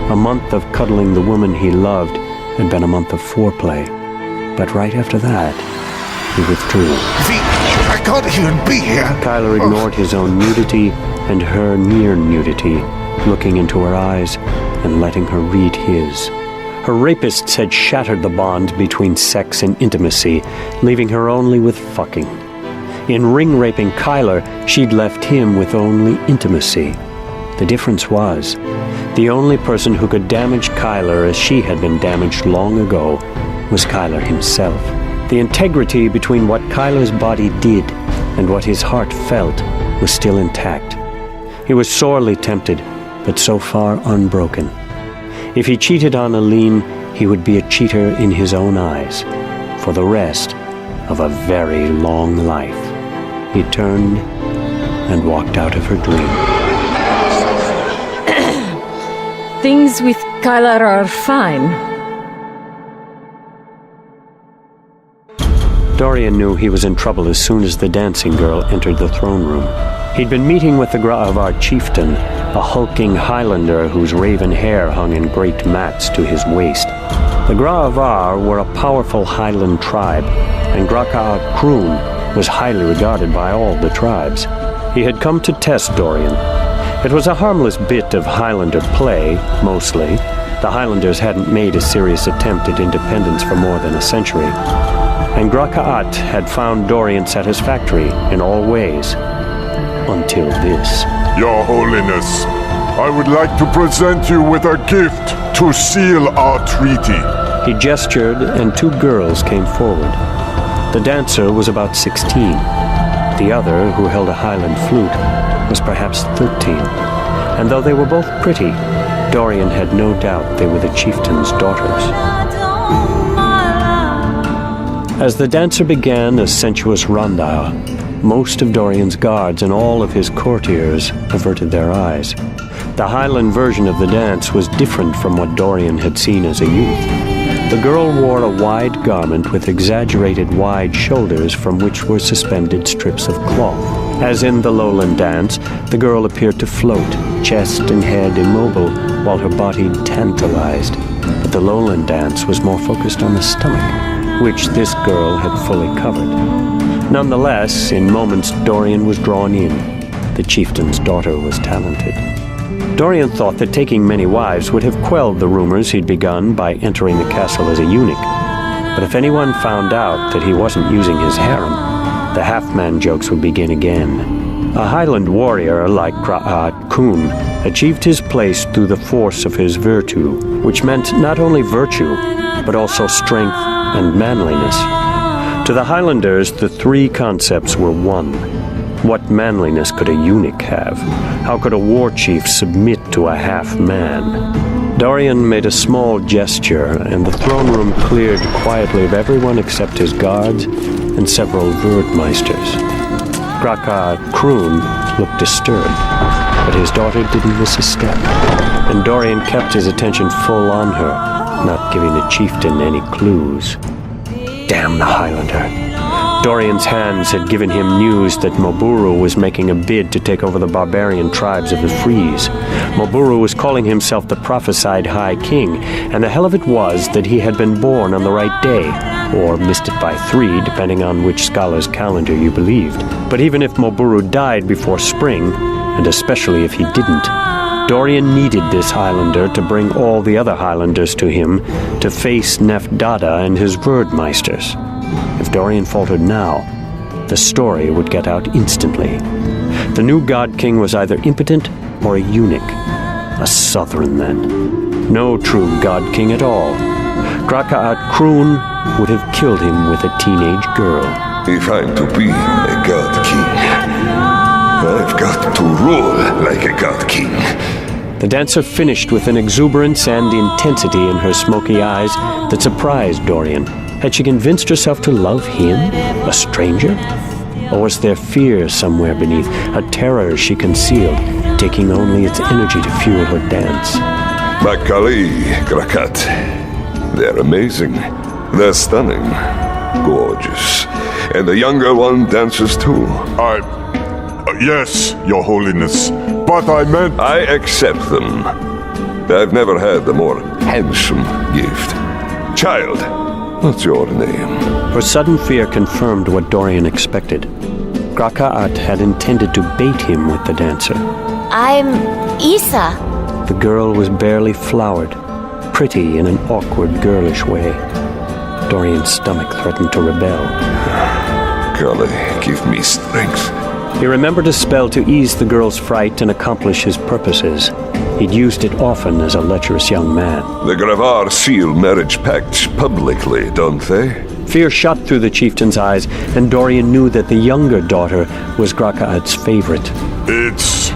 A month of cuddling the woman he loved had been a month of foreplay, but right after that, he withdrew. V, I can't even be here! Kyler ignored his own nudity and her near nudity, looking into her eyes and letting her read his. Her rapists had shattered the bond between sex and intimacy, leaving her only with fucking. In ring-raping Kyler, she'd left him with only intimacy. The difference was, the only person who could damage Kyler as she had been damaged long ago was Kyler himself. The integrity between what Kyler's body did and what his heart felt was still intact. He was sorely tempted, but so far unbroken. If he cheated on Aline, he would be a cheater in his own eyes, for the rest of a very long life. He turned and walked out of her dream. Things with Kyler are fine. Dorian knew he was in trouble as soon as the dancing girl entered the throne room. He'd been meeting with the Gra'avar chieftain, a hulking Highlander whose raven hair hung in great mats to his waist. The Gra'avar were a powerful Highland tribe, and Gra'avar Kroon was highly regarded by all the tribes. He had come to test Dorian. It was a harmless bit of Highlander play, mostly. The Highlanders hadn't made a serious attempt at independence for more than a century. And Gra'avar had found Dorian satisfactory in all ways. Until this. Your Holiness, I would like to present you with a gift to seal our treaty. He gestured, and two girls came forward. The dancer was about 16. The other, who held a Highland flute, was perhaps 13. And though they were both pretty, Dorian had no doubt they were the chieftain's daughters. As the dancer began a sensuous ronda, most of Dorian's guards and all of his courtiers averted their eyes. The Highland version of the dance was different from what Dorian had seen as a youth. The girl wore a wide garment with exaggerated wide shoulders from which were suspended strips of cloth. As in the lowland dance, the girl appeared to float, chest and head immobile, while her body tantalized. But the lowland dance was more focused on the stomach, which this girl had fully covered. Nonetheless, in moments Dorian was drawn in. The chieftain's daughter was talented. Dorian thought that taking many wives would have quelled the rumors he'd begun by entering the castle as a eunuch. But if anyone found out that he wasn't using his harem, the half-man jokes would begin again. A Highland warrior like Gra'at Kun achieved his place through the force of his virtue, which meant not only virtue, but also strength and manliness. To the Highlanders, the three concepts were one. What manliness could a eunuch have? How could a war chief submit to a half-man? Dorian made a small gesture, and the throne room cleared quietly of everyone except his guards and several Wordmeisters. Gra'at Kroon looked disturbed, but his daughter didn't miss a step, and Dorian kept his attention full on her, not giving the chieftain any clues. Damn the Highlander. Dorian's hands had given him news that Moburu was making a bid to take over the barbarian tribes of the Frees. Moburu was calling himself the prophesied High King, and the hell of it was that he had been born on the right day, or missed it by 3, depending on which scholar's calendar you believed. But even if Moburu died before spring, and especially if he didn't, Dorian needed this Highlander to bring all the other Highlanders to him to face Nefdada and his Wordmeisters. If Dorian faltered now, the story would get out instantly. The new God King was either impotent or a eunuch. A Southron, then. No true God King at all. Gra'at Kroon would have killed him with a teenage girl. If I'm to be a God King, I've got to rule like a God King. The dancer finished with an exuberance and intensity in her smoky eyes that surprised Dorian. Had she convinced herself to love him, a stranger? Or was there fear somewhere beneath, a terror she concealed, taking only its energy to fuel her dance? Makali, Gra'at. They're amazing. They're stunning. Gorgeous. And the younger one dances too. Yes, Your Holiness. But I meant... I accept them. I've never had a more handsome gift. Child, what's your name? Her sudden fear confirmed what Dorian expected. Gra'at had intended to bait him with the dancer. I'm Isa. The girl was barely flowered, pretty in an awkward, girlish way. Dorian's stomach threatened to rebel. Golly, give me strength. He remembered a spell to ease the girl's fright and accomplish his purposes. He'd used it often as a lecherous young man. The Gravar seal marriage pacts publicly, don't they? Fear shot through the chieftain's eyes, and Dorian knew that the younger daughter was Gra'at's favorite. It's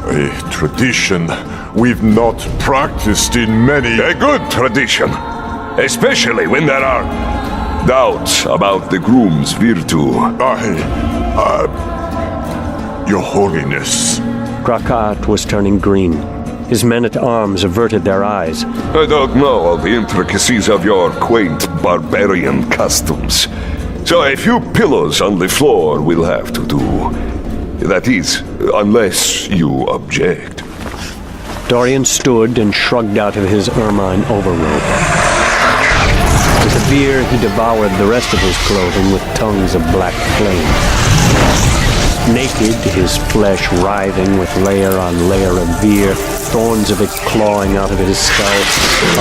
a tradition we've not practiced in many... A good tradition, especially when there are doubts about the groom's virtue. Your Holiness. Gra'at was turning green. His men-at-arms averted their eyes. I don't know all the intricacies of your quaint barbarian customs. So a few pillows on the floor will have to do. That is, unless you object. Dorian stood and shrugged out of his ermine overrobe. With a veer, he devoured the rest of his clothing with tongues of black flame. Naked, his flesh writhing with layer on layer of veer, thorns of it clawing out of his skull,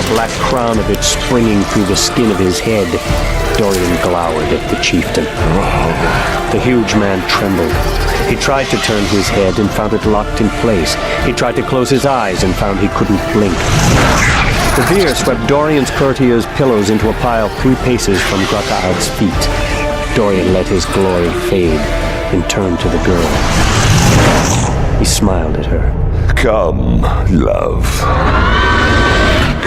a black crown of it springing through the skin of his head, Dorian glowered at the chieftain. The huge man trembled. He tried to turn his head and found it locked in place. He tried to close his eyes and found he couldn't blink. The veer swept Dorian's courtier's pillows into a pile 3 paces from Gra'at's feet. Dorian let his glory fade and turned to the girl. He smiled at her. Come, love.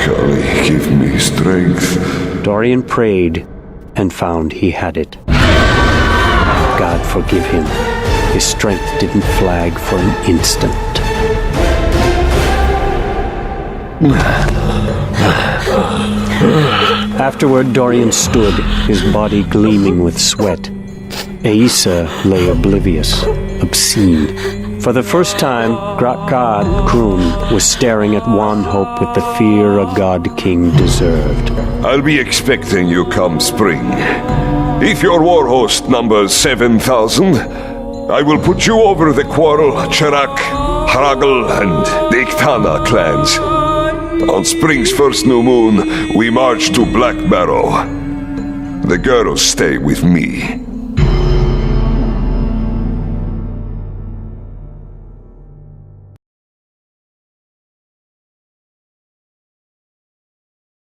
Golly, give me strength. Dorian prayed and found he had it. God forgive him. His strength didn't flag for an instant. Afterward, Dorian stood, his body gleaming with sweat. Aissa lay oblivious, obscene. For the first time, God Kroon was staring at Wanhope with the fear a God King deserved. I'll be expecting you come spring. If your war host numbers 7,000, I will put you over the Quarrel, Cherak, Haragel, and Deiktana clans. On spring's first new moon, we march to Black Barrow. The girls stay with me.